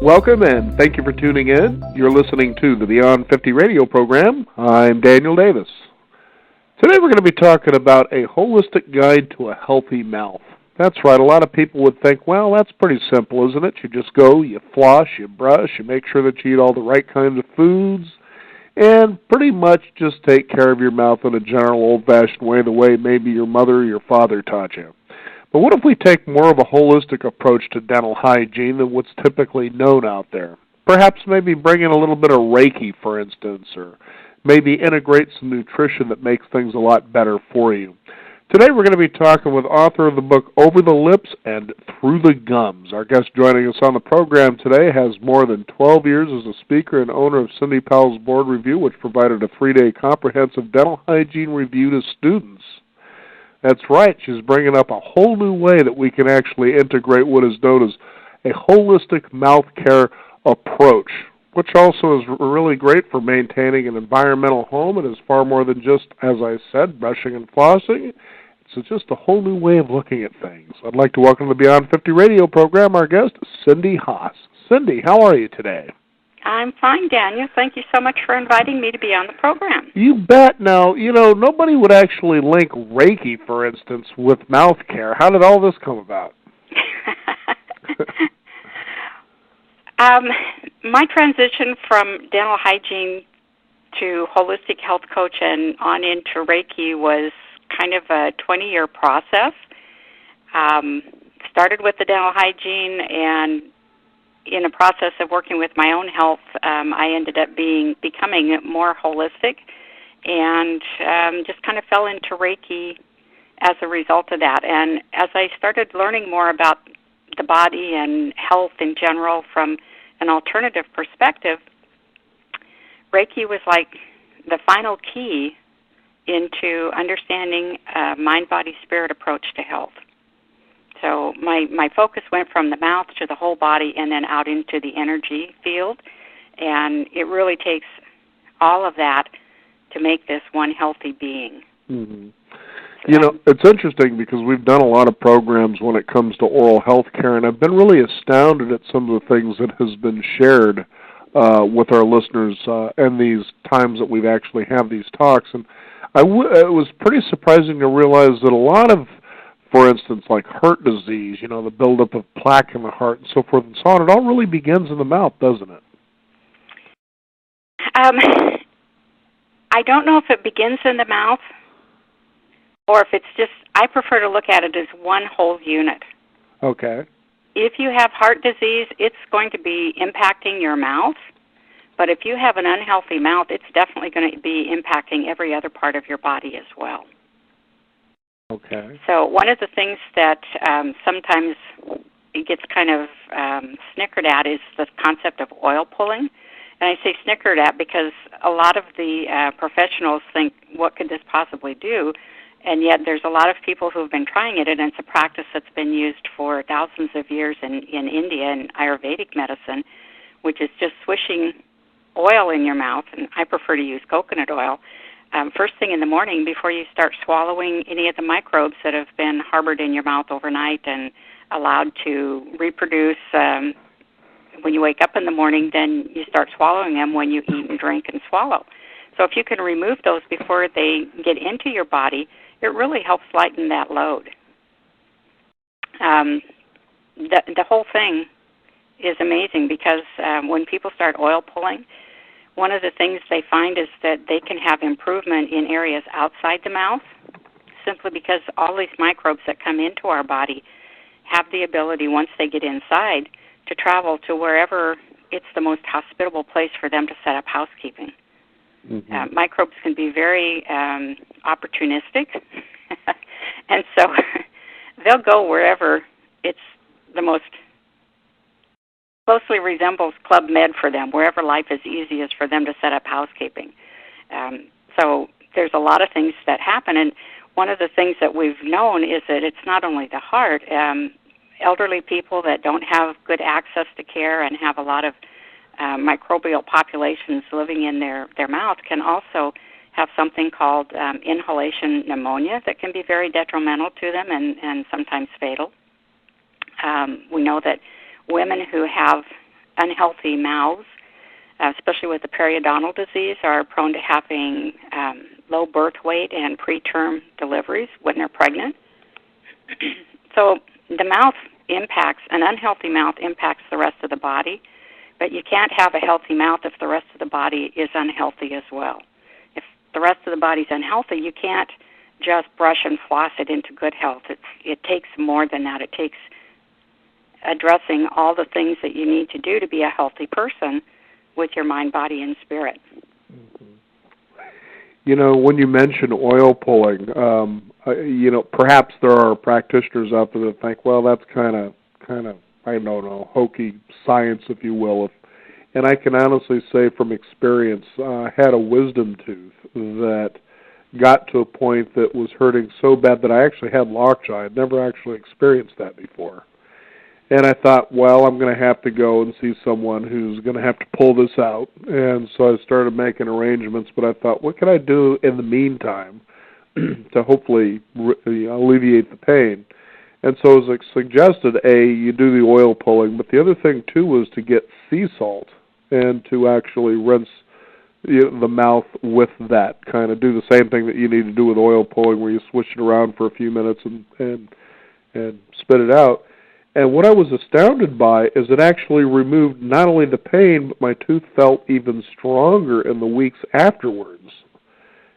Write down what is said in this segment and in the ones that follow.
Welcome and thank you for tuning in. You're listening to the Beyond 50 radio program. I'm Daniel Davis. Today we're going to be talking about a holistic guide to a healthy mouth. That's right, a lot of people would think, well, that's pretty simple, isn't it? You just go, you floss, you brush, you make sure that you eat all the right kinds of foods, and pretty much just take care of your mouth in a general old-fashioned way, the way maybe your mother or your father taught you. But what if we take more of a holistic approach to dental hygiene than what's typically known out there? Perhaps maybe bring in a little bit of Reiki, for instance, or maybe integrate some nutrition that makes things a lot better for you. Today we're going to be talking with author of the book Over the Lips and Through the Gums. Our guest joining us on the program today has more than 12 years as a speaker and owner of Cindy Powell's Board Review, which provided a 3-day comprehensive dental hygiene review to students. That's right, she's bringing up a whole new way that we can actually integrate what is known as a holistic mouth care approach, which also is really great for maintaining an environmental home and is far more than just, as I said, brushing and flossing. It's just a whole new way of looking at things. I'd like to welcome to the Beyond 50 radio program our guest, Cindy Haas. Cindy, how are you today? I'm fine, Daniel. Thank you so much for inviting me to be on the program. You bet. Now, nobody would actually link Reiki, for instance, with mouth care. How did all this come about? My transition from dental hygiene to holistic health coach and on into Reiki was kind of a 20-year process. Started with the dental hygiene, and in the process of working with my own health, I ended up becoming more holistic, and just kind of fell into Reiki as a result of that. And as I started learning more about the body and health in general from an alternative perspective, Reiki was like the final key into understanding a mind-body-spirit approach to health. So my focus went from the mouth to the whole body and then out into the energy field, and it really takes all of that to make this one healthy being. Mm-hmm. It's interesting because we've done a lot of programs when it comes to oral health care, and I've been really astounded at some of the things that has been shared with our listeners and these times that we've actually had these talks. And it was pretty surprising to realize that a lot of, for instance, like heart disease, the buildup of plaque in the heart and so forth and so on, it all really begins in the mouth, doesn't it? I don't know if it begins in the mouth or if it's just, I prefer to look at it as one whole unit. Okay. If you have heart disease, it's going to be impacting your mouth, but if you have an unhealthy mouth, it's definitely going to be impacting every other part of your body as well. Okay. So one of the things that sometimes it gets kind of snickered at is the concept of oil pulling. And I say snickered at because a lot of the professionals think, what could this possibly do? And yet there's a lot of people who have been trying it, and it's a practice that's been used for thousands of years in India in Ayurvedic medicine, which is just swishing oil in your mouth, and I prefer to use coconut oil, first thing in the morning before you start swallowing any of the microbes that have been harbored in your mouth overnight and allowed to reproduce. When you wake up in the morning, then you start swallowing them when you eat and drink and swallow. So if you can remove those before they get into your body, it really helps lighten that load. The whole thing is amazing because when people start oil pulling, one of the things they find is that they can have improvement in areas outside the mouth simply because all these microbes that come into our body have the ability, once they get inside, to travel to wherever it's the most hospitable place for them to set up housekeeping. Mm-hmm. Microbes can be very opportunistic, and so they'll go wherever it's the most closely resembles Club Med for them, wherever life is easiest for them to set up housekeeping. So there's a lot of things that happen, and one of the things that we've known is that it's not only the heart. Elderly people that don't have good access to care and have a lot of microbial populations living in their mouth can also have something called inhalation pneumonia that can be very detrimental to them and sometimes fatal. We know that women who have unhealthy mouths, especially with the periodontal disease, are prone to having low birth weight and preterm deliveries when they're pregnant. So the mouth impacts, an unhealthy mouth impacts the rest of the body, but you can't have a healthy mouth if the rest of the body is unhealthy as well. If the rest of the body's unhealthy, you can't just brush and floss it into good health. It takes more than that. It takes addressing all the things that you need to do to be a healthy person with your mind, body, and spirit. Mm-hmm. You know, when you mention oil pulling, you know, perhaps there are practitioners out there that think, well, that's kind of, I don't know, hokey science, if you will. And I can honestly say from experience, I had a wisdom tooth that got to a point that was hurting so bad that I actually had lockjaw. I'd never actually experienced that before. And I thought, well, I'm going to have to go and see someone who's going to have to pull this out. And so I started making arrangements, but I thought, what can I do in the meantime to hopefully alleviate the pain? And so as I suggested, you do the oil pulling, but the other thing, too, was to get sea salt and to actually rinse the mouth with that, kind of do the same thing that you need to do with oil pulling, where you swish it around for a few minutes and spit it out. And what I was astounded by is it actually removed not only the pain, but my tooth felt even stronger in the weeks afterwards.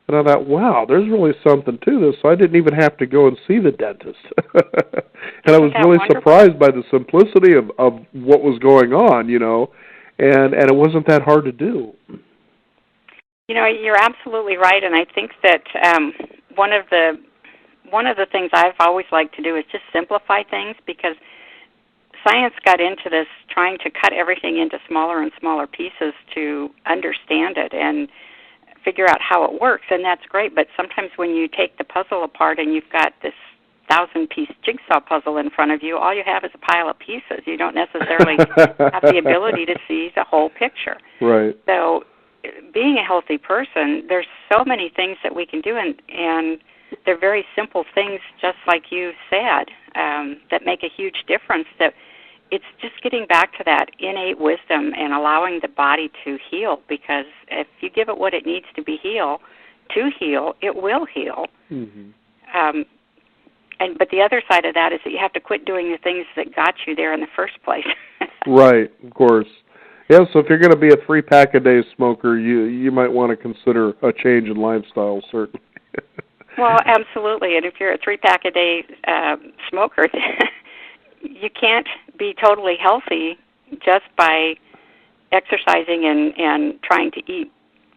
And I thought, wow, there's really something to this. So I didn't even have to go and see the dentist. And I was really surprised by the simplicity of what was going on, you know, and it wasn't that hard to do. You know, you're absolutely right, and I think that one of the things I've always liked to do is just simplify things, because science got into this trying to cut everything into smaller and smaller pieces to understand it and figure out how it works, and that's great. But sometimes when you take the puzzle apart and you've got this 1,000-piece jigsaw puzzle in front of you, all you have is a pile of pieces. You don't necessarily have the ability to see the whole picture. Right. So being a healthy person, there's so many things that we can do, and they're very simple things, just like you said, that make a huge difference. That it's just getting back to that innate wisdom and allowing the body to heal, because if you give it what it needs to heal, it will heal. Mm-hmm. But the other side of that is that you have to quit doing the things that got you there in the first place. Right, of course. Yeah, so if you're going to be a 3-pack-a-day smoker, you might want to consider a change in lifestyle, certainly. Well, absolutely. And if you're a 3-pack-a-day smoker, you can't be totally healthy just by exercising and trying to eat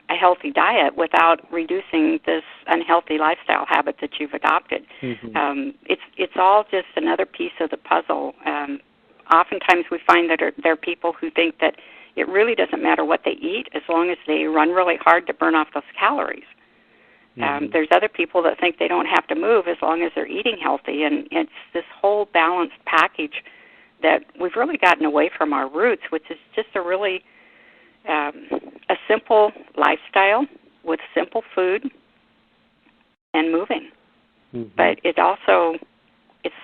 a healthy diet without reducing this unhealthy lifestyle habit that you've adopted. Mm-hmm. It's all just another piece of the puzzle. Oftentimes we find that there are people who think that it really doesn't matter what they eat as long as they run really hard to burn off those calories. Mm-hmm. There's other people that think they don't have to move as long as they're eating healthy, and it's this whole balanced package that we've really gotten away from our roots, which is just a really a simple lifestyle with simple food and moving. Mm-hmm. But it's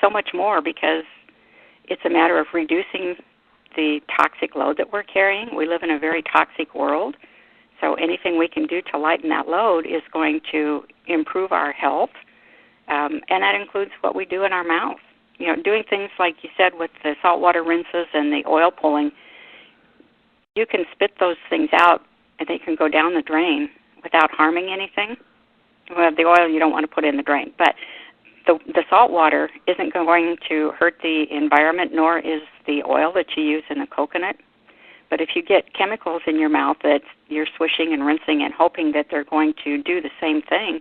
so much more, because it's a matter of reducing the toxic load that we're carrying. We live in a very toxic world, so anything we can do to lighten that load is going to improve our health, and that includes what we do in our mouth. You know, doing things like you said with the saltwater rinses and the oil pulling, you can spit those things out and they can go down the drain without harming anything. Well, the oil you don't want to put in the drain, but the salt water isn't going to hurt the environment, nor is the oil that you use in the coconut. But if you get chemicals in your mouth that you're swishing and rinsing and hoping that they're going to do the same thing,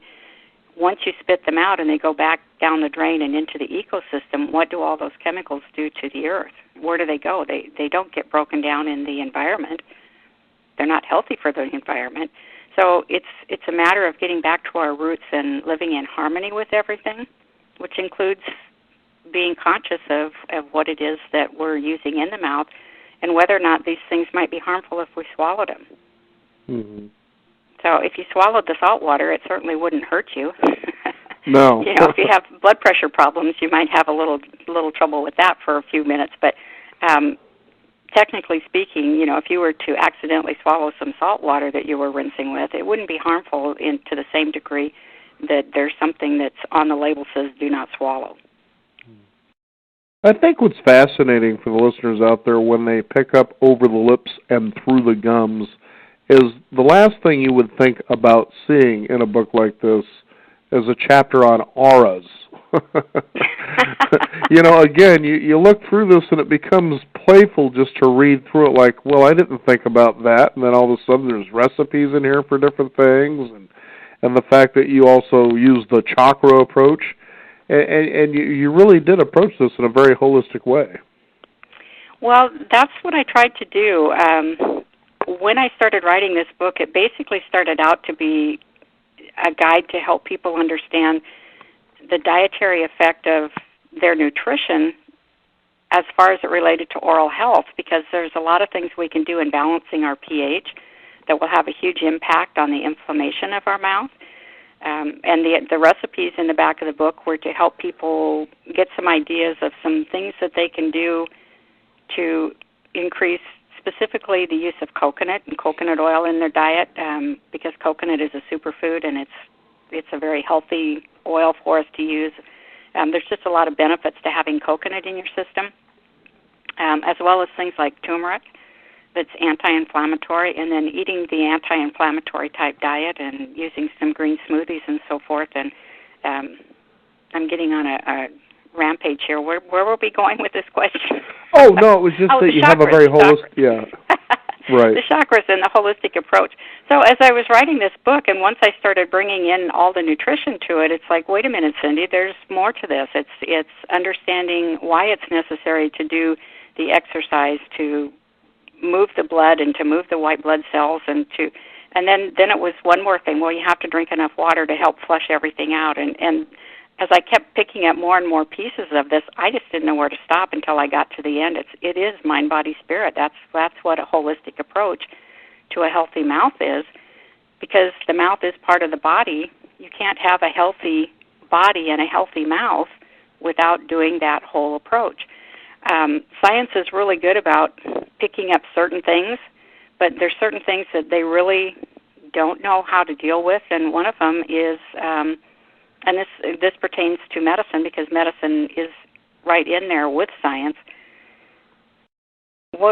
once you spit them out and they go back down the drain and into the ecosystem, what do all those chemicals do to the earth? Where do they go? They don't get broken down in the environment. They're not healthy for the environment. So it's a matter of getting back to our roots and living in harmony with everything, which includes being conscious of what it is that we're using in the mouth and whether or not these things might be harmful if we swallowed them. Mm-hmm. So if you swallowed the salt water, it certainly wouldn't hurt you. No. You know, if you have blood pressure problems, you might have a little trouble with that for a few minutes. But technically speaking, if you were to accidentally swallow some salt water that you were rinsing with, it wouldn't be harmful to the same degree that there's something that's on the label says do not swallow. I think what's fascinating for the listeners out there when they pick up over the lips and through the gums is the last thing you would think about seeing in a book like this is a chapter on auras. Again, you look through this and it becomes playful just to read through it like, well, I didn't think about that, and then all of a sudden there's recipes in here for different things, and the fact that you also use the chakra approach, and you really did approach this in a very holistic way. Well, that's what I tried to do. When I started writing this book, it basically started out to be a guide to help people understand the dietary effect of their nutrition as far as it related to oral health, because there's a lot of things we can do in balancing our pH that will have a huge impact on the inflammation of our mouth. And the recipes in the back of the book were to help people get some ideas of some things that they can do to increase specifically the use of coconut and coconut oil in their diet, because coconut is a superfood and it's a very healthy oil for us to use. There's just a lot of benefits to having coconut in your system, as well as things like turmeric that's anti-inflammatory, and then eating the anti-inflammatory type diet and using some green smoothies and so forth. And I'm getting on a rampage here. Where were we going with this question? Oh, no, it was just that you have a very holistic, yeah, right. The chakras and the holistic approach. So as I was writing this book, and once I started bringing in all the nutrition to it, it's like, wait a minute, Cindy, there's more to this. It's understanding why it's necessary to do the exercise to move the blood and to move the white blood cells, and then it was one more thing. Well, you have to drink enough water to help flush everything out, and as I kept picking up more and more pieces of this, I just didn't know where to stop until I got to the end. It is mind, body, spirit. That's what a holistic approach to a healthy mouth is, because the mouth is part of the body. You can't have a healthy body and a healthy mouth without doing that whole approach. Science is really good about picking up certain things, but there's certain things that they really don't know how to deal with, and one of them is, and this pertains to medicine because medicine is right in there with science.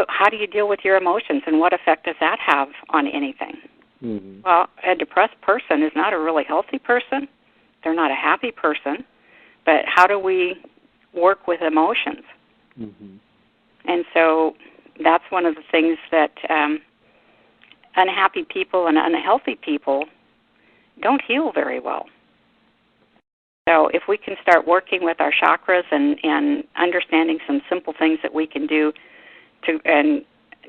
How do you deal with your emotions, and what effect does that have on anything? Mm-hmm. Well, a depressed person is not a really healthy person. They're not a happy person. But how do we work with emotions? Mm-hmm. And so that's one of the things that unhappy people and unhealthy people don't heal very well. So if we can start working with our chakras and understanding some simple things that we can do and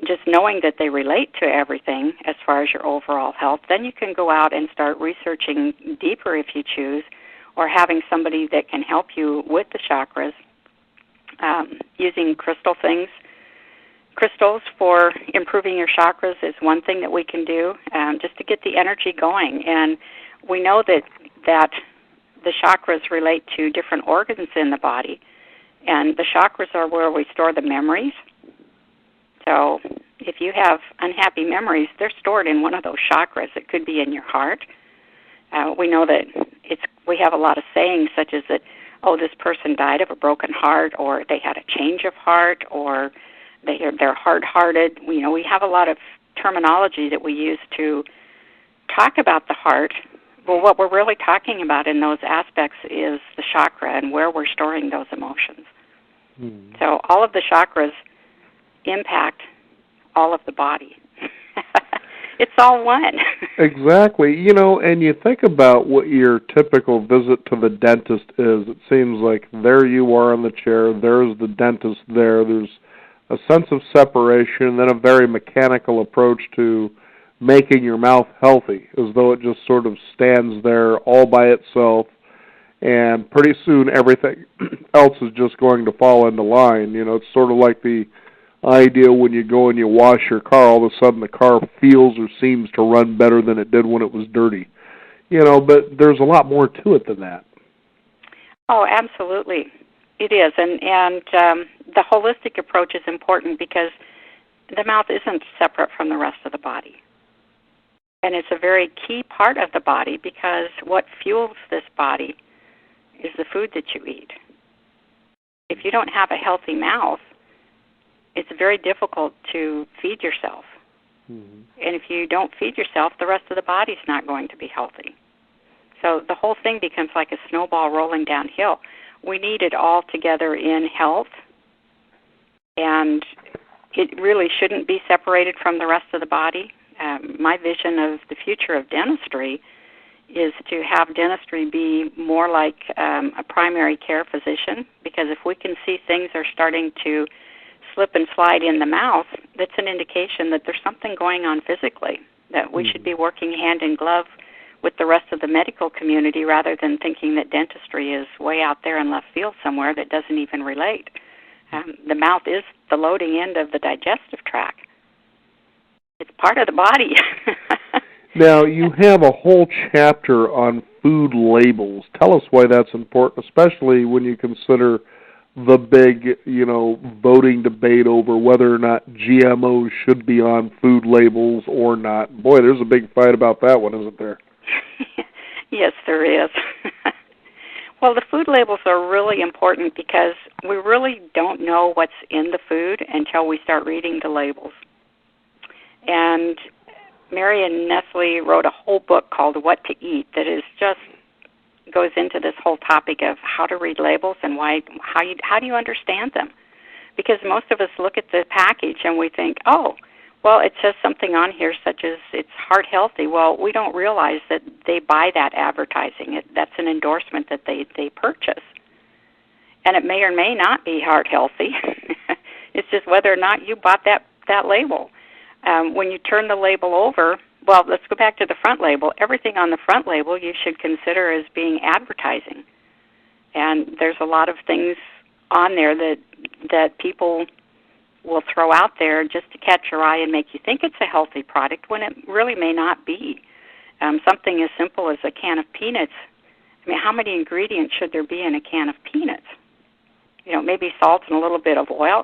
just knowing that they relate to everything as far as your overall health, then you can go out and start researching deeper if you choose, or having somebody that can help you with the chakras, using crystal things. Crystals for improving your chakras is one thing that we can do, just to get the energy going. And we know that the chakras relate to different organs in the body, and the chakras are where we store the memories. So if you have unhappy memories, they're stored in one of those chakras. It could be in your heart. We know that we have a lot of sayings such as that, oh, this person died of a broken heart, or they had a change of heart, or they're hard-hearted. We have a lot of terminology that we use to talk about the heart. Well, what we're really talking about in those aspects is the chakra and where we're storing those emotions. Mm. So all of the chakras impact all of the body. It's all one. Exactly. And you think about what your typical visit to the dentist is. It seems like there you are on the chair, there's the dentist there, there's a sense of separation, then a very mechanical approach to making your mouth healthy, as though it just sort of stands there all by itself, and pretty soon everything else is just going to fall into line. It's sort of like the idea when you go and you wash your car, all of a sudden the car feels or seems to run better than it did when it was dirty. But there's a lot more to it than that. Oh, absolutely. It is, and the holistic approach is important because the mouth isn't separate from the rest of the body. And it's a very key part of the body because what fuels this body is the food that you eat. If you don't have a healthy mouth, it's very difficult to feed yourself. Mm-hmm. And if you don't feed yourself, the rest of the body's not going to be healthy. So the whole thing becomes like a snowball rolling downhill. We need it all together in health, and it really shouldn't be separated from the rest of the body. My vision of the future of dentistry is to have dentistry be more like a primary care physician, because if we can see things are starting to slip and slide in the mouth, that's an indication that there's something going on physically, that we should be working hand in glove with the rest of the medical community rather than thinking that dentistry is way out there in left field somewhere that doesn't even relate. The mouth is the loading end of the digestive tract. It's part of the body. Now, you have a whole chapter on food labels. Tell us why that's important, especially when you consider the big, voting debate over whether or not GMOs should be on food labels or not. Boy, there's a big fight about that one, isn't there? Yes, there is. Well, the food labels are really important because we really don't know what's in the food until we start reading the labels. And Marion Nestle wrote a whole book called What to Eat that is just goes into this whole topic of how to read labels and how do you understand them? Because most of us look at the package and we think, oh, well, it says something on here such as it's heart healthy. Well, we don't realize that they buy that advertising. That's an endorsement that they purchase. And it may or may not be heart healthy. It's just whether or not you bought that label. When you turn the label over, well, let's go back to the front label. Everything on the front label you should consider as being advertising. And there's a lot of things on there that people will throw out there just to catch your eye and make you think it's a healthy product when it really may not be. Something as simple as a can of peanuts. I mean, how many ingredients should there be in a can of peanuts? Maybe salt and a little bit of oil.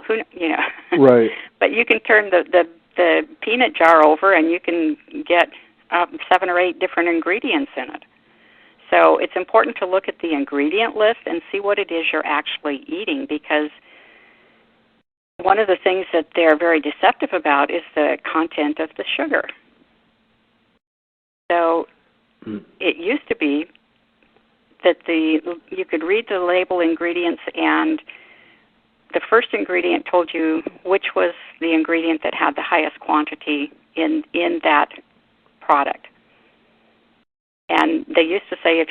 Right. But you can turn the peanut jar over and you can get 7 or 8 different ingredients in it. So it's important to look at the ingredient list and see what it is you're actually eating, because one of the things that they're very deceptive about is the content of the sugar. So it used to be that you could read the label ingredients and the first ingredient told you which was the ingredient that had the highest quantity in that product. And they used to say if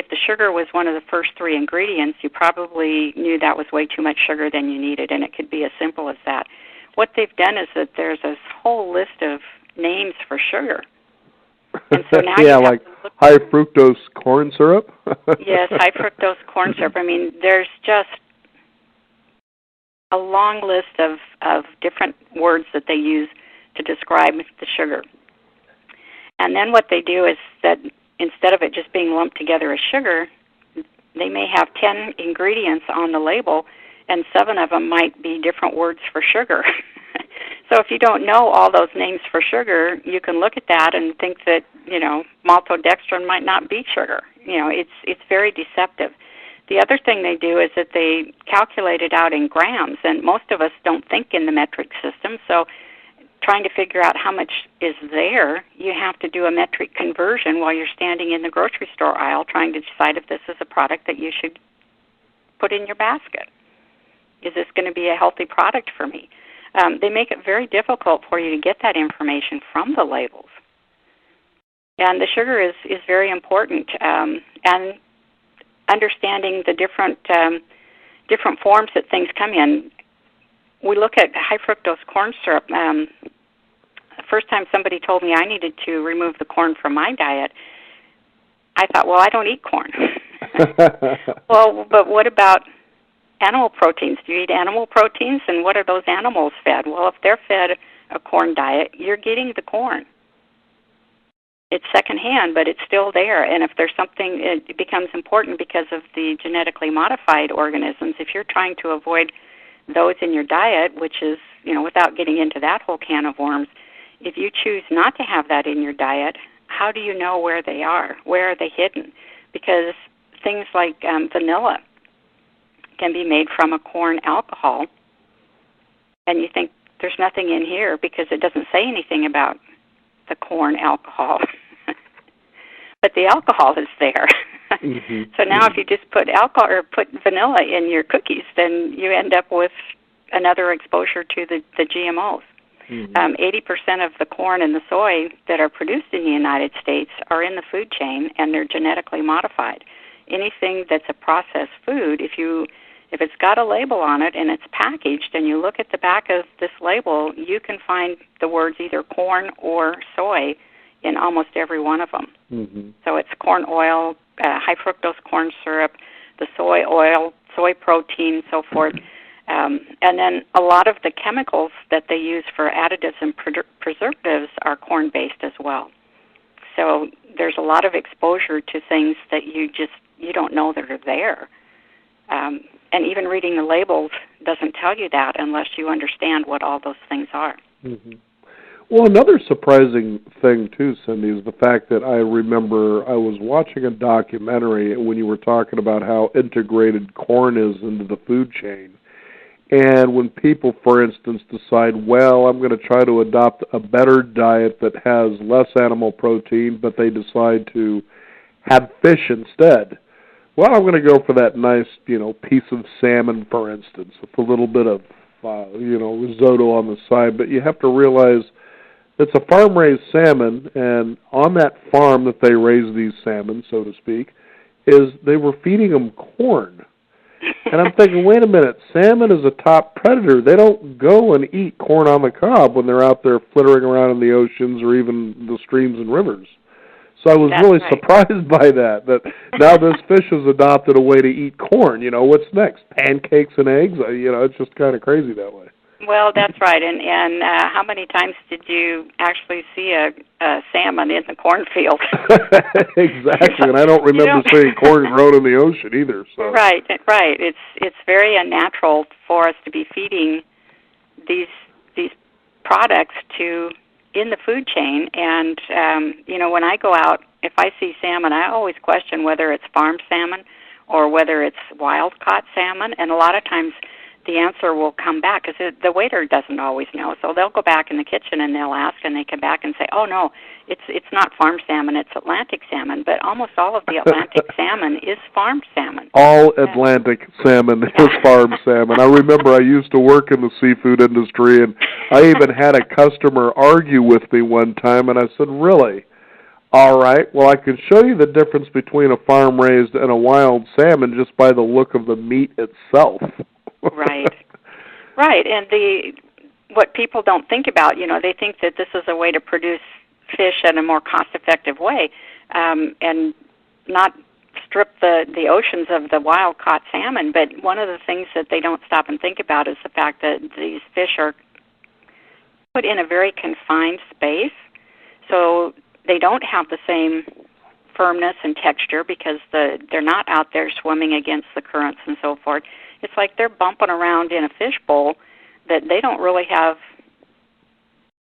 the sugar was one of the first 3 ingredients, you probably knew that was way too much sugar than you needed, and it could be as simple as that. What they've done is that there's this whole list of names for sugar. And so now yeah, like high fructose corn syrup? Yes, high fructose corn syrup. I mean, there's just a long list of different words that they use to describe the sugar. And then what they do is that instead of it just being lumped together as sugar, they may have 10 ingredients on the label, and 7 of them might be different words for sugar. So if you don't know all those names for sugar, you can look at that and think that, maltodextrin might not be sugar. It's very deceptive. The other thing they do is that they calculate it out in grams, and most of us don't think in the metric system, so trying to figure out how much is there, you have to do a metric conversion while you're standing in the grocery store aisle trying to decide if this is a product that you should put in your basket. Is this going to be a healthy product for me? They make it very difficult for you to get that information from the labels. And the sugar is very important. And understanding the different forms that things come in. We look at high fructose corn syrup. The first time somebody told me I needed to remove the corn from my diet, I thought, well, I don't eat corn. Well, but what about animal proteins? Do you eat animal proteins? And what are those animals fed? Well, if they're fed a corn diet, you're getting the corn. It's secondhand, but it's still there. And if there's something, it becomes important because of the genetically modified organisms. If you're trying to avoid those in your diet, which is, without getting into that whole can of worms, if you choose not to have that in your diet, how do you know where they are? Where are they hidden? Because things like vanilla can be made from a corn alcohol, and you think there's nothing in here because it doesn't say anything about the corn alcohol. But the alcohol is there. Mm-hmm. So now if you just put alcohol or put vanilla in your cookies, then you end up with another exposure to the GMOs. Mm-hmm. 80% of the corn and the soy that are produced in the United States are in the food chain, and they're genetically modified. Anything that's a processed food, if it's got a label on it and it's packaged, and you look at the back of this label, you can find the words either corn or soy in almost every one of them. Mm-hmm. So it's corn oil, high fructose corn syrup, the soy oil, soy protein, so forth. And then a lot of the chemicals that they use for additives and preservatives are corn-based as well. So there's a lot of exposure to things that you don't know that are there. And even reading the labels doesn't tell you that unless you understand what all those things are. Mm-hmm. Well, another surprising thing, too, Cindy, is the fact that I remember I was watching a documentary when you were talking about how integrated corn is into the food chain. And when people, for instance, decide, well, I'm going to try to adopt a better diet that has less animal protein, but they decide to have fish instead. Well, I'm going to go for that nice, piece of salmon, for instance, with a little bit of, risotto on the side. But you have to realize it's a farm-raised salmon, and on that farm that they raise these salmon, so to speak, they were feeding them corn. And I'm thinking, wait a minute, salmon is a top predator. They don't go and eat corn on the cob when they're out there flittering around in the oceans or even the streams and rivers. So I was really surprised by that now this fish has adopted a way to eat corn. What's next? Pancakes and eggs? It's just kind of crazy that way. Well, that's right. And how many times did you actually see a salmon in the cornfield? Exactly, and I don't remember seeing corn grown in the ocean either. So. Right. It's very unnatural for us to be feeding these products in the food chain. And when I go out, if I see salmon, I always question whether it's farm salmon or whether it's wild-caught salmon. And a lot of times the answer will come back because the waiter doesn't always know. So they'll go back in the kitchen and they'll ask, and they come back and say, oh, no, it's not farm salmon, it's Atlantic salmon. But almost all of the Atlantic salmon is farm salmon. All Atlantic salmon is farm salmon. I remember I used to work in the seafood industry, and I even had a customer argue with me one time, and I said, really? All right, well, I can show you the difference between a farm-raised and a wild salmon just by the look of the meat itself. Right, and what people don't think about, they think that this is a way to produce fish in a more cost-effective way, and not strip the oceans of the wild-caught salmon. But one of the things that they don't stop and think about is the fact that these fish are put in a very confined space, so they don't have the same firmness and texture because they're not out there swimming against the currents and so forth. It's like they're bumping around in a fishbowl that they don't really have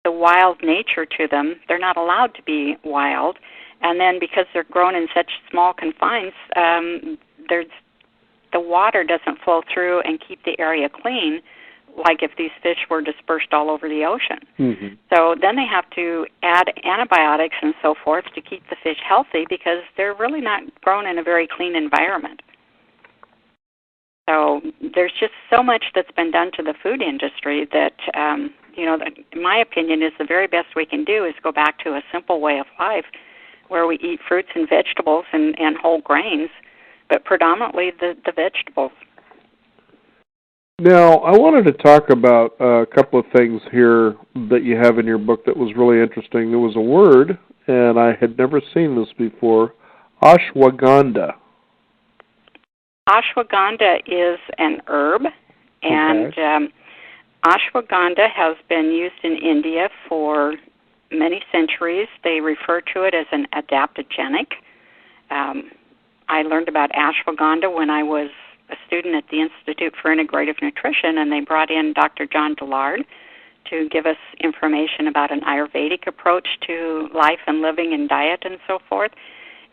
the wild nature to them. They're not allowed to be wild. And then because they're grown in such small confines, the water doesn't flow through and keep the area clean like if these fish were dispersed all over the ocean. Mm-hmm. So then they have to add antibiotics and so forth to keep the fish healthy because they're really not grown in a very clean environment. So there's just so much that's been done to the food industry that, in my opinion, is the very best we can do is go back to a simple way of life where we eat fruits and vegetables and whole grains, but predominantly the vegetables. Now, I wanted to talk about a couple of things here that you have in your book that was really interesting. There was a word, and I had never seen this before, ashwagandha. Ashwagandha is an herb, and ashwagandha has been used in India for many centuries. They refer to it as an adaptogenic. I learned about ashwagandha when I was a student at the Institute for Integrative Nutrition, and they brought in Dr. John Dillard to give us information about an Ayurvedic approach to life and living and diet and so forth.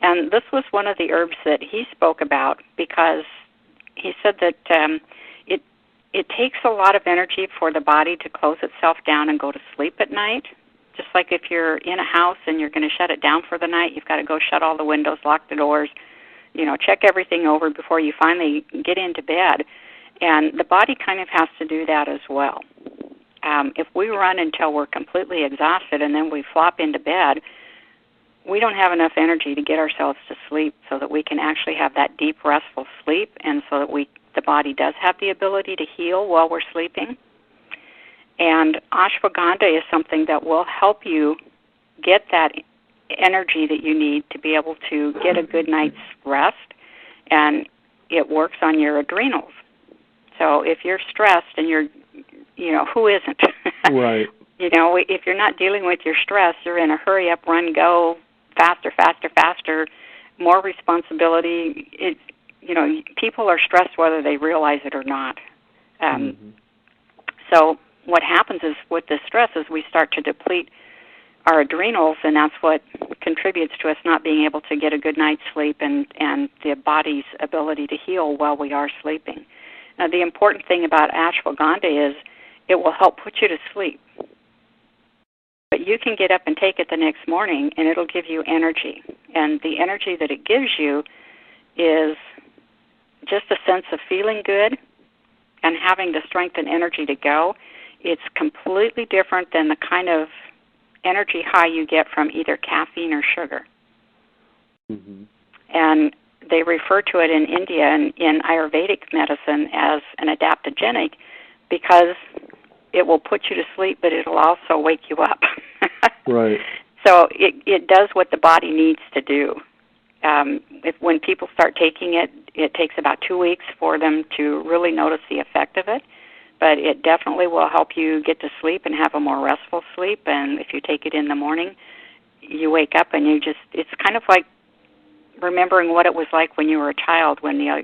And this was one of the herbs that he spoke about because he said that it takes a lot of energy for the body to close itself down and go to sleep at night. Just like if you're in a house and you're going to shut it down for the night, you've got to go shut all the windows, lock the doors, check everything over before you finally get into bed. And the body kind of has to do that as well. If we run until we're completely exhausted and then we flop into bed, we don't have enough energy to get ourselves to sleep so that we can actually have that deep, restful sleep, and so that the body does have the ability to heal while we're sleeping. And ashwagandha is something that will help you get that energy that you need to be able to get a good night's rest, and it works on your adrenals. So if you're stressed and you're, who isn't? Right. If you're not dealing with your stress, you're in a hurry up, run, go, faster, faster, faster, more responsibility. People are stressed whether they realize it or not. So what happens is with this stress is we start to deplete our adrenals, and that's what contributes to us not being able to get a good night's sleep and the body's ability to heal while we are sleeping. Now, the important thing about ashwagandha is it will help put you to sleep. But you can get up and take it the next morning, and it'll give you energy. And the energy that it gives you is just a sense of feeling good and having the strength and energy to go. It's completely different than the kind of energy high you get from either caffeine or sugar. And they refer to it in India and in Ayurvedic medicine as an adaptogenic because it will put you to sleep, but it'll also wake you up. Right. So it does what the body needs to do. When people start taking it, it takes about 2 weeks for them to really notice the effect of it. But it definitely will help you get to sleep and have a more restful sleep. And if you take it in the morning, you wake up and it's kind of like remembering what it was like when you were a child, when you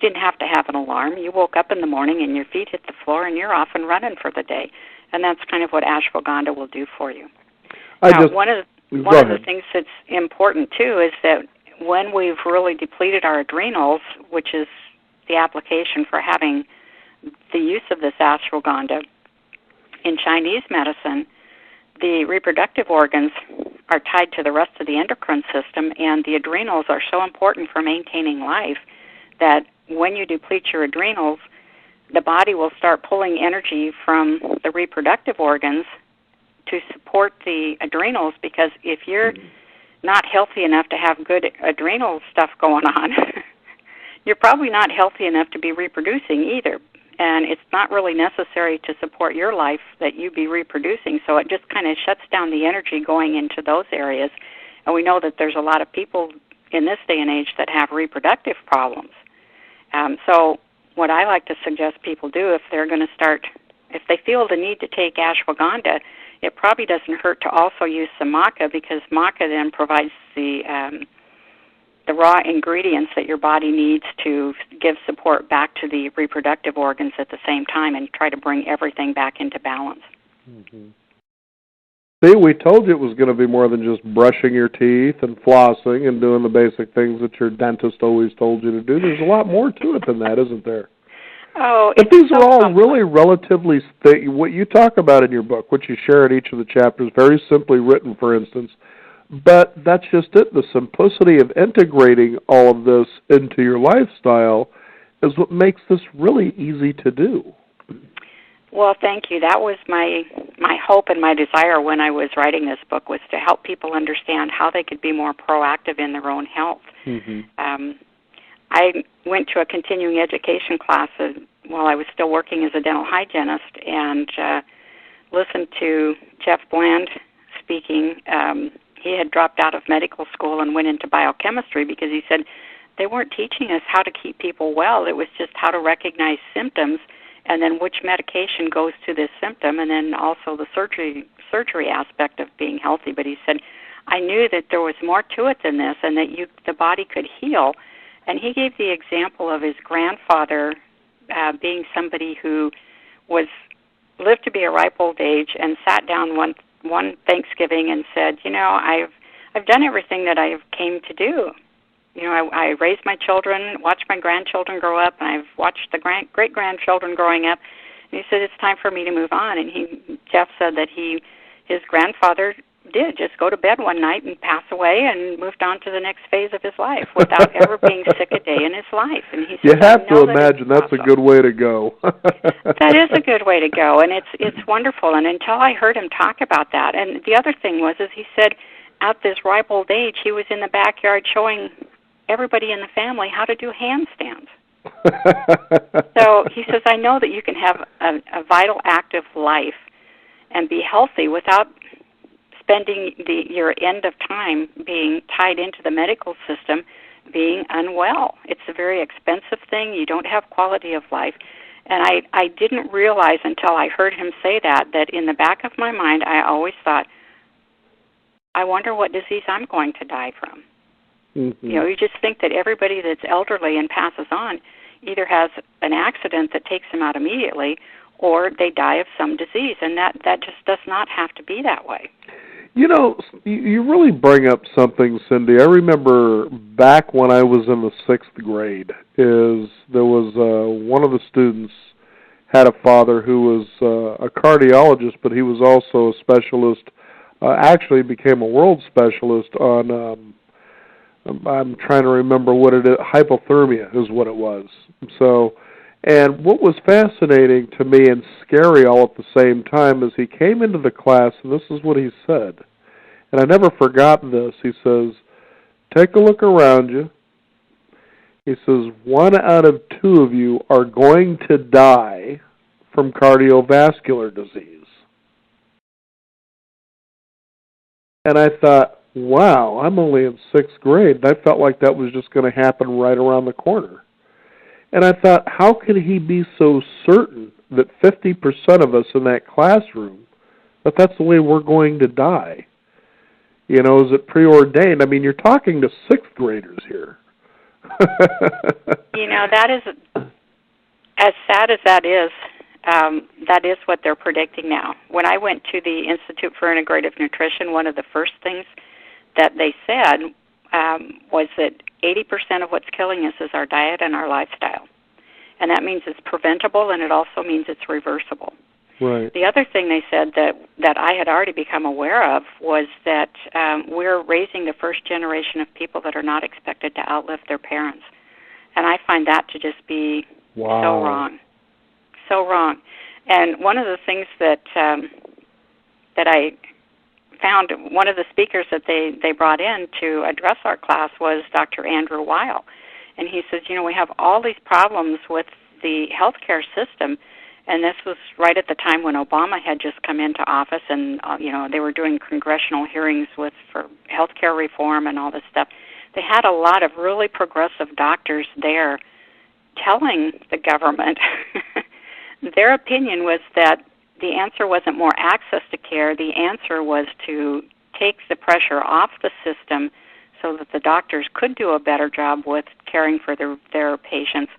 didn't have to have an alarm. You woke up in the morning and your feet hit the floor and you're off and running for the day. And that's kind of what ashwagandha will do for you. One of the things that's important, too, is that when we've really depleted our adrenals, which is the application for having the use of this ashwagandha, in Chinese medicine, the reproductive organs are tied to the rest of the endocrine system, and the adrenals are so important for maintaining life that when you deplete your adrenals, the body will start pulling energy from the reproductive organs to support the adrenals, because if you're not healthy enough to have good adrenal stuff going on, you're probably not healthy enough to be reproducing either. And it's not really necessary to support your life that you be reproducing, so it just kind of shuts down the energy going into those areas. And we know that there's a lot of people in this day and age that have reproductive problems. So what I like to suggest people do if they feel the need to take ashwagandha, it probably doesn't hurt to also use some maca, because maca then provides the raw ingredients that your body needs to give support back to the reproductive organs at the same time and try to bring everything back into balance. See, we told you it was going to be more than just brushing your teeth and flossing and doing the basic things that your dentist always told you to do. There's a lot more to it than that, isn't there? Oh, but these are all really relatively, what you talk about in your book, which you share in each of the chapters, very simply written, for instance. But that's just it. The simplicity of integrating all of this into your lifestyle is what makes this really easy to do. Well, thank you. That was my hope and my desire when I was writing this book, was to help people understand how they could be more proactive in their own health. I went to a continuing education class while I was still working as a dental hygienist, and listened to Jeff Bland speaking. He had dropped out of medical school and went into biochemistry because he said they weren't teaching us how to keep people well. It was just how to recognize symptoms and then which medication goes to this symptom, and then also the surgery aspect of being healthy. But he said, I knew that there was more to it than this, and that the body could heal. And he gave the example of his grandfather being somebody who lived to be a ripe old age and sat down one Thanksgiving and said, I've done everything that I came to do. I raised my children, watched my grandchildren grow up, and I've watched the great-grandchildren growing up. And he said, it's time for me to move on. And Jeff said that his grandfather did just go to bed one night and pass away and moved on to the next phase of his life without ever being sick a day in his life. And he said, you have to imagine that's a good way to go. That is a good way to go, and it's wonderful. And until I heard him talk about that, and the other thing was he said at this ripe old age, he was in the backyard showing everybody in the family how to do handstands. So he says, I know that you can have a vital, active life and be healthy without spending your end of time being tied into the medical system, being unwell. It's a very expensive thing. You don't have quality of life. And I didn't realize until I heard him say that in the back of my mind, I always thought, I wonder what disease I'm going to die from. Mm-hmm. You just think that everybody that's elderly and passes on either has an accident that takes them out immediately or they die of some disease, and that just does not have to be that way. You really bring up something, Cindy. I remember back when I was in the 6th grade, there was one of the students had a father who was a cardiologist, but he was also a specialist, actually became a world specialist on, I'm trying to remember what it is, hypothermia is what it was. So, and what was fascinating to me and scary all at the same time is he came into the class, and this is what he said. And I never forgot this. He says, take a look around you. He says, 1 out of 2 of you are going to die from cardiovascular disease. And I thought, wow, I'm only in 6th grade. And I felt like that was just going to happen right around the corner. And I thought, how can he be so certain that 50% of us in that classroom, that that's the way we're going to die? Is it preordained? I mean, you're talking to 6th graders here. That is, as sad as that is what they're predicting now. When I went to the Institute for Integrative Nutrition, one of the first things that they said was that 80% of what's killing us is our diet and our lifestyle. And that means it's preventable, and it also means it's reversible. Right. The other thing they said that I had already become aware of was that we're raising the first generation of people that are not expected to outlive their parents. And I find that to just be so wrong. So wrong. And one of the things that I found, one of the speakers that they brought in to address our class was Dr. Andrew Weil. And he says, we have all these problems with the healthcare system. And this was right at the time when Obama had just come into office, and they were doing congressional hearings for healthcare reform and all this stuff. They had a lot of really progressive doctors there telling the government their opinion was that the answer wasn't more access to care. The answer was to take the pressure off the system so that the doctors could do a better job with caring for their patients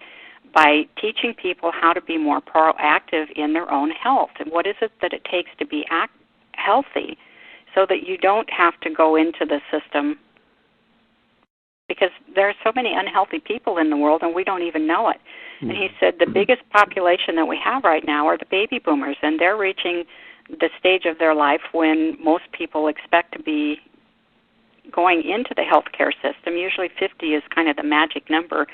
by teaching people how to be more proactive in their own health. And what is it that it takes to be healthy so that you don't have to go into the system, because there are so many unhealthy people in the world and we don't even know it. And he said the biggest population that we have right now are the baby boomers, and they're reaching the stage of their life when most people expect to be going into the healthcare system. Usually 50 is kind of the magic number.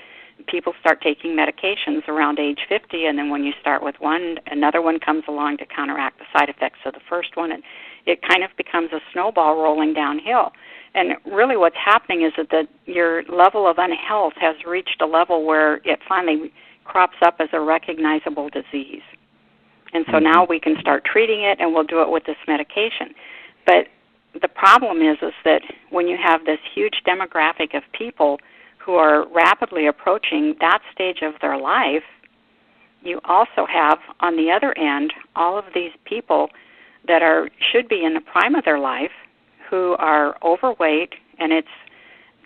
People start taking medications around age 50, and then when you start with one, another one comes along to counteract the side effects of the first one, and it kind of becomes a snowball rolling downhill. And really what's happening is that your level of unhealth has reached a level where it finally crops up as a recognizable disease. And so now we can start treating it, and we'll do it with this medication. But the problem is that when you have this huge demographic of people who are rapidly approaching that stage of their life, you also have, on the other end, all of these people that should be in the prime of their life who are overweight, and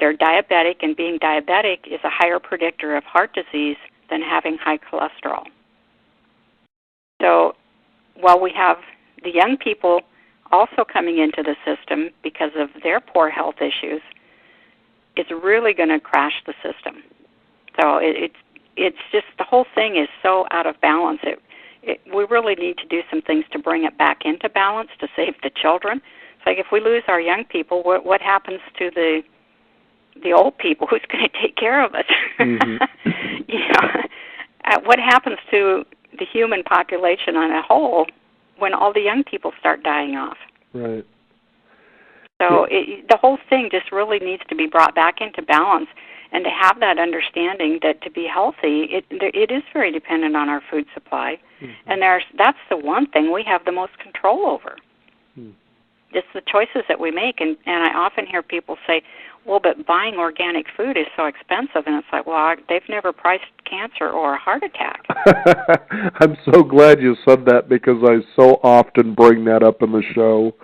they're diabetic, and being diabetic is a higher predictor of heart disease than having high cholesterol. So while we have the young people also coming into the system because of their poor health issues, it's really going to crash the system. So it's just, the whole thing is so out of balance. We really need to do some things to bring it back into balance to save the children. It's like if we lose our young people, what happens to the old people? Who's going to take care of us? Mm-hmm. What happens to the human population on a whole when all the young people start dying off? Right. So the whole thing just really needs to be brought back into balance, and to have that understanding that to be healthy, it is very dependent on our food supply, mm-hmm. and that's the one thing we have the most control over. Mm. It's the choices that we make, and I often hear people say, well, but buying organic food is so expensive, and it's like, well, they've never priced cancer or a heart attack. I'm so glad you said that, because I so often bring that up in the show.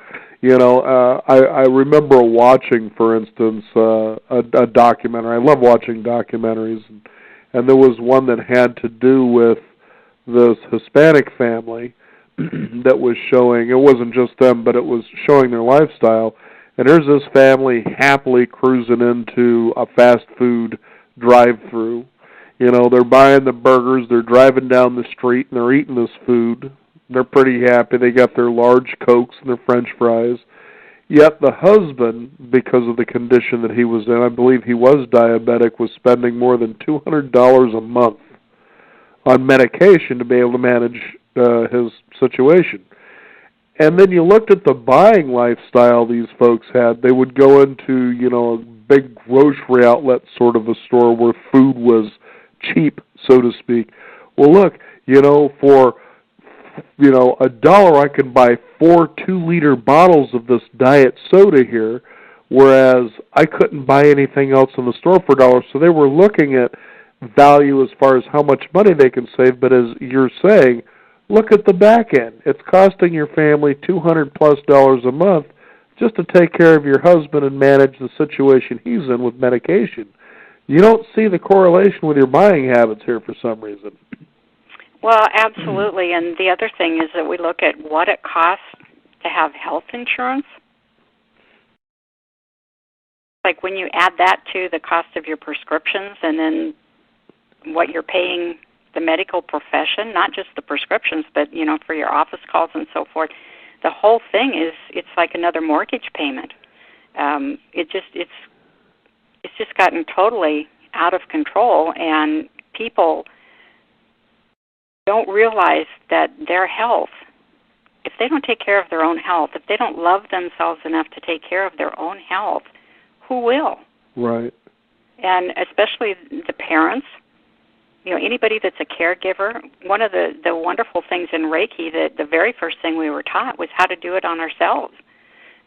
I remember watching, for instance, a documentary. I love watching documentaries, and there was one that had to do with this Hispanic family that was showing, it wasn't just them, but it was showing their lifestyle. And there's this family happily cruising into a fast food drive-through. They're buying the burgers, they're driving down the street, and they're eating this food. They're pretty happy. They got their large Cokes and their French fries. Yet the husband, because of the condition that he was in, I believe he was diabetic, was spending more than $200 a month on medication to be able to manage his situation. And then you looked at the buying lifestyle these folks had. They would go into, a big grocery outlet sort of a store where food was cheap, so to speak. Well, look, for $1 I can buy 4 2-liter bottles of this diet soda here, whereas I couldn't buy anything else in the store for $1. So they were looking at value as far as how much money they can save, but as you're saying, look at the back end. It's costing your family $200+ a month just to take care of your husband and manage the situation he's in with medication. You don't see the correlation with your buying habits here for some reason. Well, absolutely. And the other thing is that we look at what it costs to have health insurance. Like when you add that to the cost of your prescriptions and then what you're paying the medical profession, not just the prescriptions, but, for your office calls and so forth, the whole thing it's like another mortgage payment. It's just gotten totally out of control, and people don't realize that their health, if they don't take care of their own health, if they don't love themselves enough to take care of their own health, who will? Right. And especially the parents, anybody that's a caregiver. One of the wonderful things in Reiki, that the very first thing we were taught was how to do it on ourselves.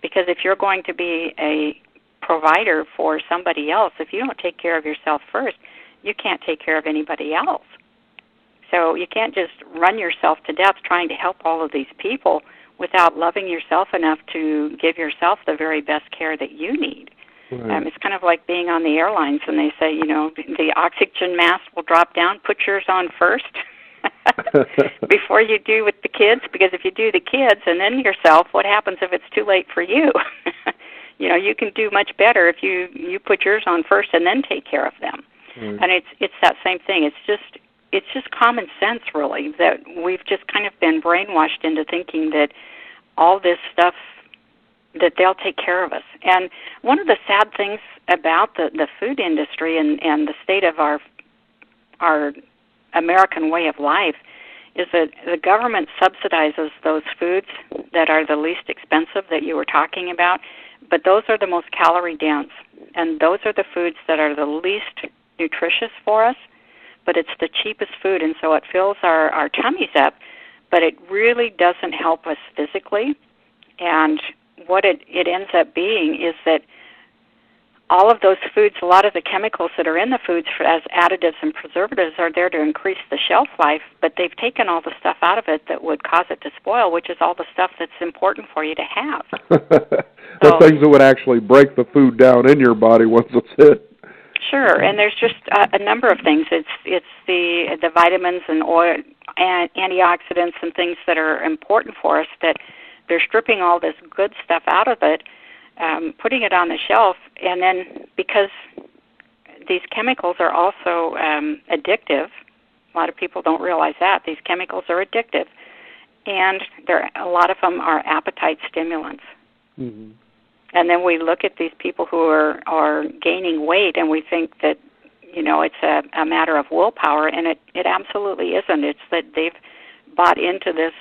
Because if you're going to be a provider for somebody else, if you don't take care of yourself first, you can't take care of anybody else. So you can't just run yourself to death trying to help all of these people without loving yourself enough to give yourself the very best care that you need. Right. It's kind of like being on the airlines when they say, the oxygen mask will drop down. Put yours on first before you do with the kids, because if you do the kids and then yourself, what happens if it's too late for you? You can do much better if you put yours on first and then take care of them. Right. And it's that same thing. It's just common sense, really, that we've just kind of been brainwashed into thinking that all this stuff, that they'll take care of us. And one of the sad things about the food industry and the state of our American way of life is that the government subsidizes those foods that are the least expensive that you were talking about, but those are the most calorie dense, and those are the foods that are the least nutritious for us, but it's the cheapest food, and so it fills our tummies up, but it really doesn't help us physically. And what it ends up being is that all of those foods, a lot of the chemicals that are in the foods as additives and preservatives are there to increase the shelf life, but they've taken all the stuff out of it that would cause it to spoil, which is all the stuff that's important for you to have. The things that would actually break the food down in your body once it's hit. Sure, and there's just a number of things. It's the vitamins and oil and antioxidants and things that are important for us that they're stripping all this good stuff out of it, putting it on the shelf, and then because these chemicals are also addictive, a lot of people don't realize that. These chemicals are addictive, and a lot of them are appetite stimulants. Mm-hmm. And then we look at these people who are gaining weight, and we think that, it's a matter of willpower, and it absolutely isn't. It's that they've bought into this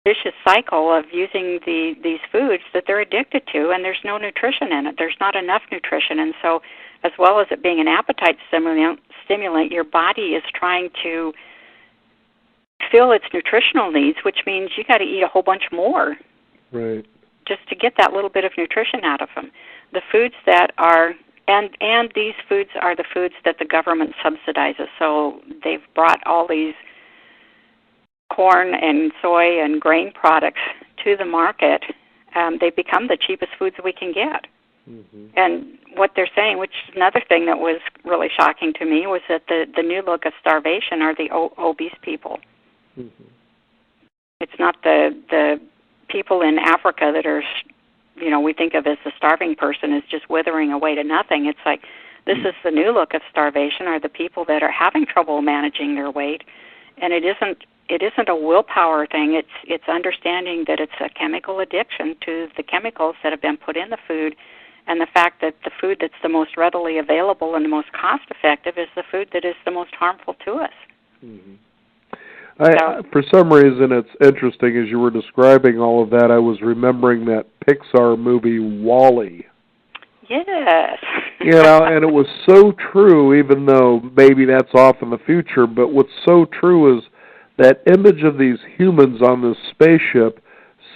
vicious cycle of using these foods that they're addicted to, and there's no nutrition in it. There's not enough nutrition. And so as well as it being an appetite stimulant, your body is trying to fill its nutritional needs, which means you got to eat a whole bunch more. Right. Just to get that little bit of nutrition out of them. The foods that are, and these foods are the foods that the government subsidizes. So they've brought all these corn and soy and grain products to the market. They've become the cheapest foods we can get. Mm-hmm. And what they're saying, which is another thing that was really shocking to me, was that the new look of starvation are the obese people. Mm-hmm. It's not the people in Africa that are, we think of as the starving person is just withering away to nothing. It's like this is the new look of starvation, are the people that are having trouble managing their weight, and it isn't a willpower thing. It's understanding that it's a chemical addiction to the chemicals that have been put in the food, and the fact that the food that's the most readily available and the most cost effective is the food that is the most harmful to us. Mm-hmm. For some reason, it's interesting, as you were describing all of that, I was remembering that Pixar movie, WALL-E. Yes. And it was so true, even though maybe that's off in the future, but what's so true is that image of these humans on this spaceship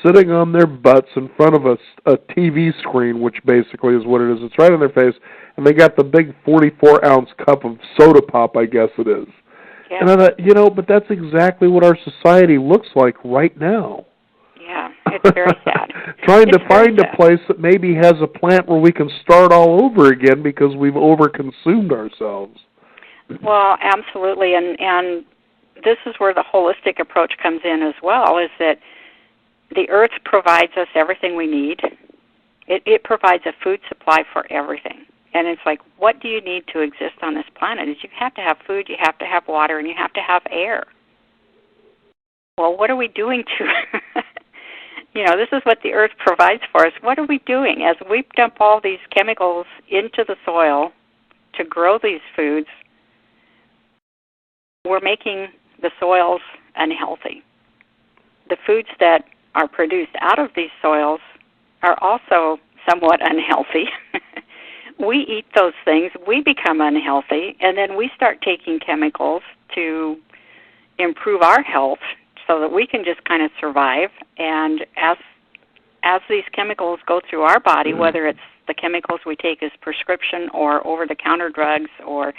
sitting on their butts in front of a TV screen, which basically is what it is. It's right in their face, and they got the big 44-ounce cup of soda pop, I guess it is. Yeah. And I thought, but that's exactly what our society looks like right now. Yeah, it's very sad. Trying to find a place that maybe has a plant where we can start all over again because we've overconsumed ourselves. Well, absolutely, and this is where the holistic approach comes in as well, is that the earth provides us everything we need. It provides a food supply for everything. And it's like, what do you need to exist on this planet? Is you have to have food, you have to have water, and you have to have air. Well, what are we doing to... this is what the earth provides for us. What are we doing? As we dump all these chemicals into the soil to grow these foods, we're making the soils unhealthy. The foods that are produced out of these soils are also somewhat unhealthy. We eat those things, we become unhealthy, and then we start taking chemicals to improve our health so that we can just kind of survive. And as these chemicals go through our body, whether it's the chemicals we take as prescription or over-the-counter drugs or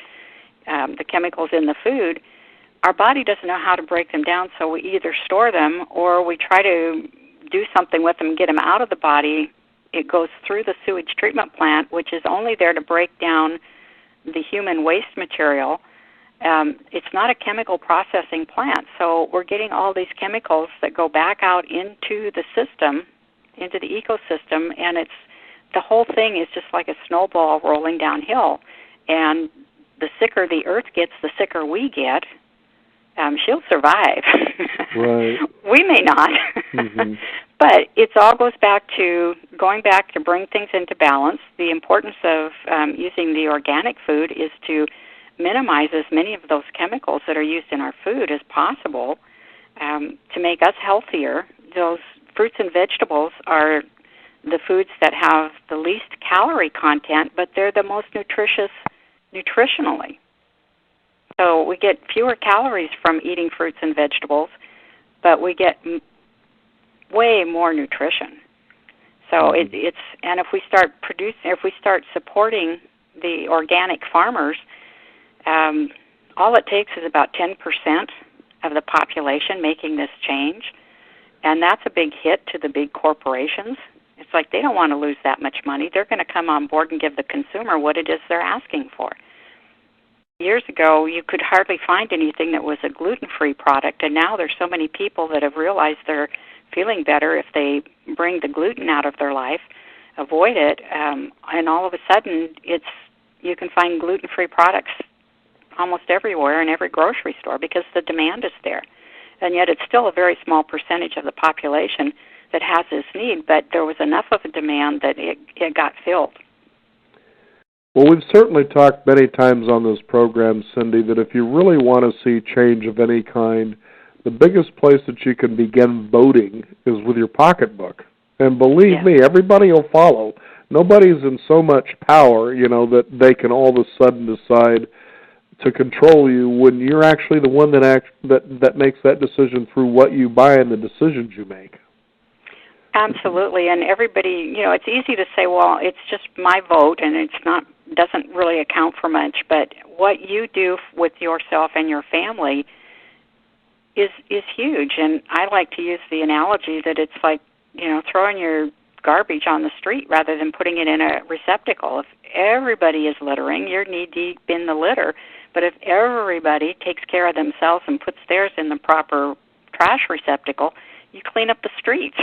the chemicals in the food, our body doesn't know how to break them down, so we either store them or we try to do something with them, get them out of the body. It goes through the sewage treatment plant, which is only there to break down the human waste material. It's not a chemical processing plant, so we're getting all these chemicals that go back out into the system, into the ecosystem, and the whole thing is just like a snowball rolling downhill. And the sicker the earth gets, the sicker we get. She'll survive. Right. We may not. Mm-hmm. But it all goes back to going back to bring things into balance. The importance of using the organic food is to minimize as many of those chemicals that are used in our food as possible to make us healthier. Those fruits and vegetables are the foods that have the least calorie content, but they're the most nutritious nutritionally. So we get fewer calories from eating fruits and vegetables, but we get way more nutrition. So it's and if we start supporting the organic farmers, all it takes is about 10% of the population making this change, And that's a big hit to the big corporations. It's like they don't want to lose that much money. They're going to come on board and give the consumer what it is they're asking for. Years ago, you could hardly find anything that was a gluten-free product, and now there's so many people that have realized they're feeling better if they bring the gluten out of their life, avoid it, and all of a sudden you can find gluten-free products almost everywhere in every grocery store because the demand is there. And yet it's still a very small percentage of the population that has this need, but there was enough of a demand that it got filled. Well, we've certainly talked many times on this program, Cindy, that if you really want to see change of any kind, the biggest place that you can begin voting is with your pocketbook. And believe me, everybody will follow. Nobody's in so much power, that they can all of a sudden decide to control you when you're actually the one that makes that decision through what you buy and the decisions you make. Absolutely, and everybody, it's easy to say, well, it's just my vote, and doesn't really account for much. But what you do with yourself and your family is huge. And I like to use the analogy that it's like, throwing your garbage on the street rather than putting it in a receptacle. If everybody is littering, you're knee-deep in the litter. But if everybody takes care of themselves and puts theirs in the proper trash receptacle, you clean up the streets.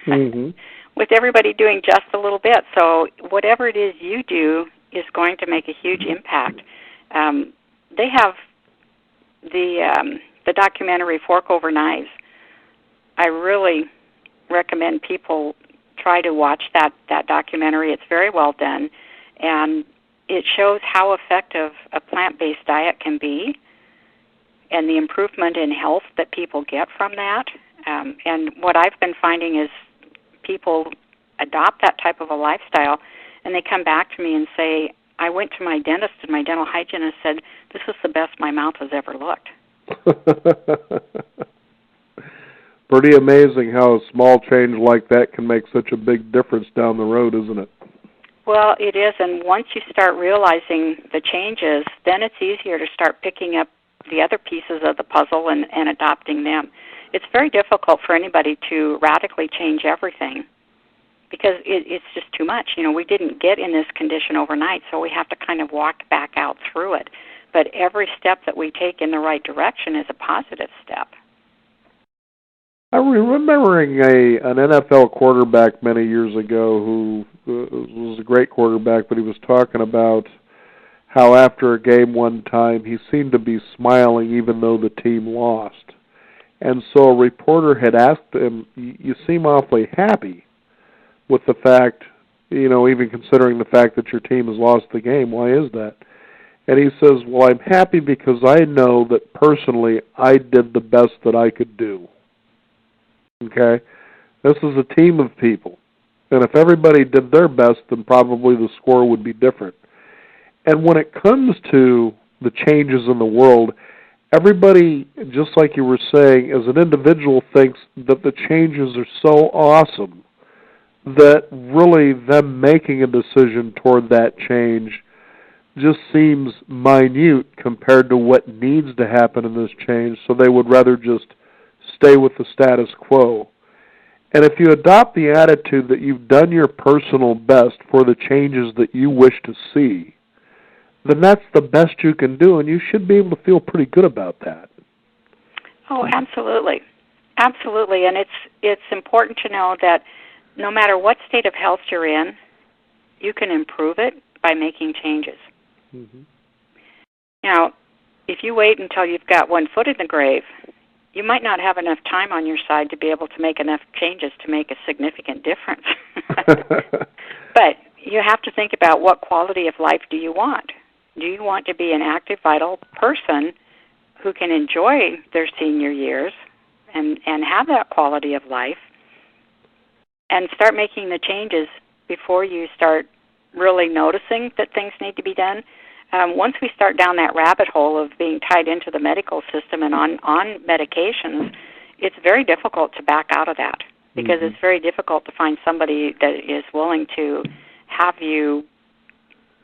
Mm-hmm. With everybody doing just a little bit. So whatever it is you do is going to make a huge impact. They have the documentary Fork Over Knives. I really recommend people try to watch that documentary. It's very well done, and it shows how effective a plant-based diet can be and the improvement in health that people get from that. And what I've been finding is people adopt that type of a lifestyle, and they come back to me and say, I went to my dentist, and my dental hygienist said, this is the best my mouth has ever looked. Pretty amazing how a small change like that can make such a big difference down the road, isn't it? Well, it is, and once you start realizing the changes, then it's easier to start picking up the other pieces of the puzzle and adopting them. It's very difficult for anybody to radically change everything because it's just too much. We didn't get in this condition overnight, so we have to kind of walk back out through it. But every step that we take in the right direction is a positive step. I'm remembering an NFL quarterback many years ago who was a great quarterback, but he was talking about how after a game one time he seemed to be smiling even though the team lost. And so a reporter had asked him, you seem awfully happy with the fact, even considering the fact that your team has lost the game. Why is that? And he says, well, I'm happy because I know that personally I did the best that I could do. Okay? This is a team of people. And if everybody did their best, then probably the score would be different. And when it comes to the changes in the world, everybody, just like you were saying, as an individual thinks that the changes are so awesome that really them making a decision toward that change just seems minute compared to what needs to happen in this change, so they would rather just stay with the status quo. And if you adopt the attitude that you've done your personal best for the changes that you wish to see, then that's the best you can do, and you should be able to feel pretty good about that. Oh, absolutely. Absolutely, and it's important to know that no matter what state of health you're in, you can improve it by making changes. Mm-hmm. Now, if you wait until you've got one foot in the grave, you might not have enough time on your side to be able to make enough changes to make a significant difference. But you have to think about what quality of life do you want. Do you want to be an active, vital person who can enjoy their senior years and have that quality of life and start making the changes before you start really noticing that things need to be done? Once we start down that rabbit hole of being tied into the medical system and on medications, it's very difficult to back out of that because it's very difficult to find somebody that is willing to have you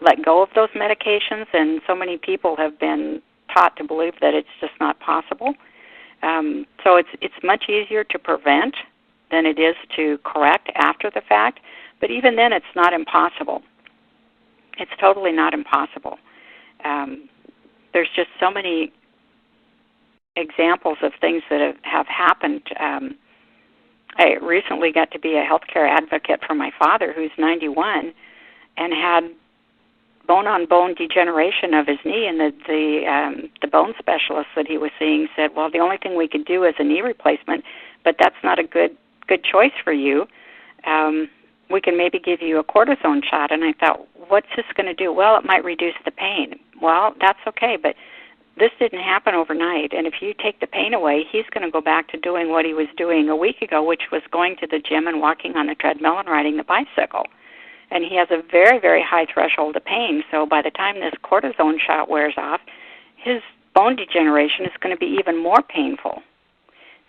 let go of those medications, and so many people have been taught to believe that it's just not possible. So it's much easier to prevent than it is to correct after the fact. But even then, it's not impossible. It's totally not impossible. There's just so many examples of things that have happened. I recently got to be a healthcare advocate for my father, who's 91, and had bone-on-bone degeneration of his knee, and the bone specialist that he was seeing said, well, the only thing we could do is a knee replacement, but that's not a good choice for you. We can maybe give you a cortisone shot. And I thought, what's this going to do? Well, it might reduce the pain. Well, that's okay, but this didn't happen overnight, and if you take the pain away, he's going to go back to doing what he was doing a week ago, which was going to the gym and walking on the treadmill and riding the bicycle. And he has a very, very high threshold of pain, so by the time this cortisone shot wears off, his bone degeneration is going to be even more painful.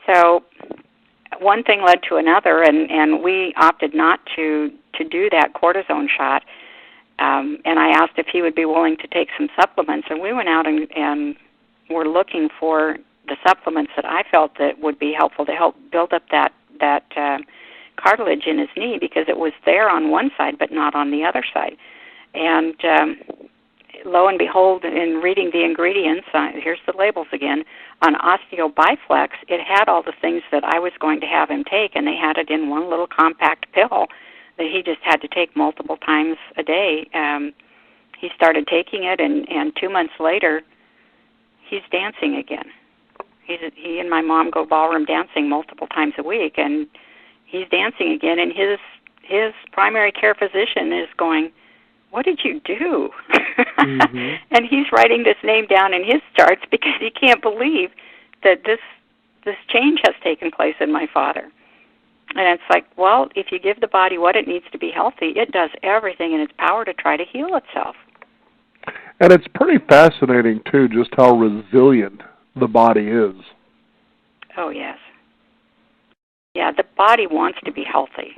So one thing led to another, and we opted not to do that cortisone shot. And I asked if he would be willing to take some supplements, and we went out and were looking for the supplements that I felt that would be helpful to help build up that cartilage in his knee, because it was there on one side but not on the other side. And lo and behold, in reading the ingredients, here's the labels again, on OsteoBiflex, it had all the things that I was going to have him take, and they had it in one little compact pill that he just had to take multiple times a day. He started taking it, and 2 months later, he's dancing again. He and my mom go ballroom dancing multiple times a week, and he's dancing again, and his primary care physician is going, what did you do? Mm-hmm. And he's writing this name down in his charts because he can't believe that this change has taken place in my father. And it's like, well, if you give the body what it needs to be healthy, it does everything in its power to try to heal itself. And it's pretty fascinating, too, just how resilient the body is. Oh, yes. Yeah, the body wants to be healthy.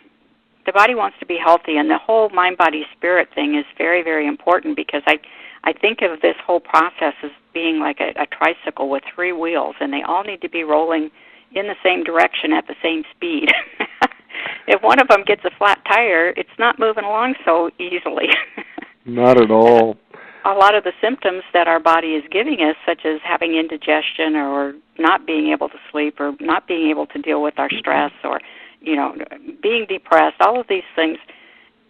The body wants to be healthy, and the whole mind-body-spirit thing is very, very important, because I think of this whole process as being like a tricycle with 3 wheels, and they all need to be rolling in the same direction at the same speed. If one of them gets a flat tire, it's not moving along so easily. Not at all. A lot of the symptoms that our body is giving us, such as having indigestion or not being able to sleep or not being able to deal with our stress or, being depressed, all of these things,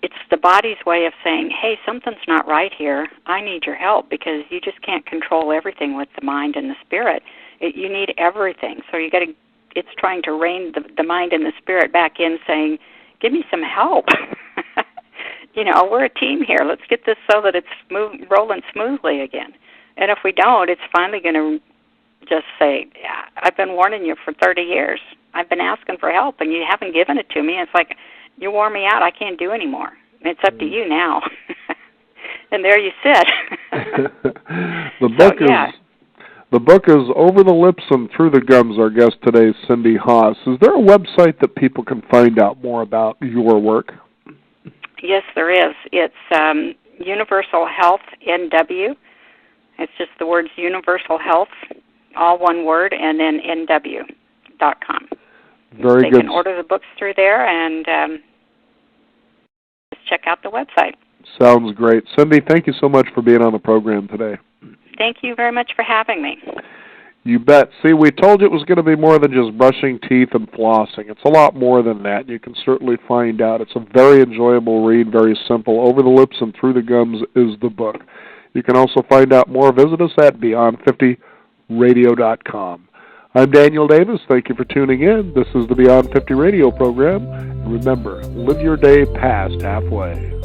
it's the body's way of saying, hey, something's not right here. I need your help, because you just can't control everything with the mind and the spirit. You need everything. So it's trying to rein the mind and the spirit back in, saying, give me some help. We're a team here. Let's get this so that it's rolling smoothly again. And if we don't, it's finally going to just say, yeah, I've been warning you for 30 years. I've been asking for help, and you haven't given it to me. It's like, you wore me out. I can't do anymore. It's up to you now. And there you sit. The book is Over the Lips and Through the Gums. Our guest today is Cindy Haas. Is there a website that people can find out more about your work? Yes, there is. It's Universal Health NW. It's just the words Universal Health, all one word, and then NW.com. Very good. They can order the books through there and just check out the website. Sounds great. Cindy, thank you so much for being on the program today. Thank you very much for having me. You bet. See, we told you it was going to be more than just brushing teeth and flossing. It's a lot more than that. You can certainly find out. It's a very enjoyable read, very simple. Over the Lips and Through the Gums is the book. You can also find out more. Visit us at Beyond50Radio.com. I'm Daniel Davis. Thank you for tuning in. This is the Beyond 50 Radio program. And remember, live your day past halfway.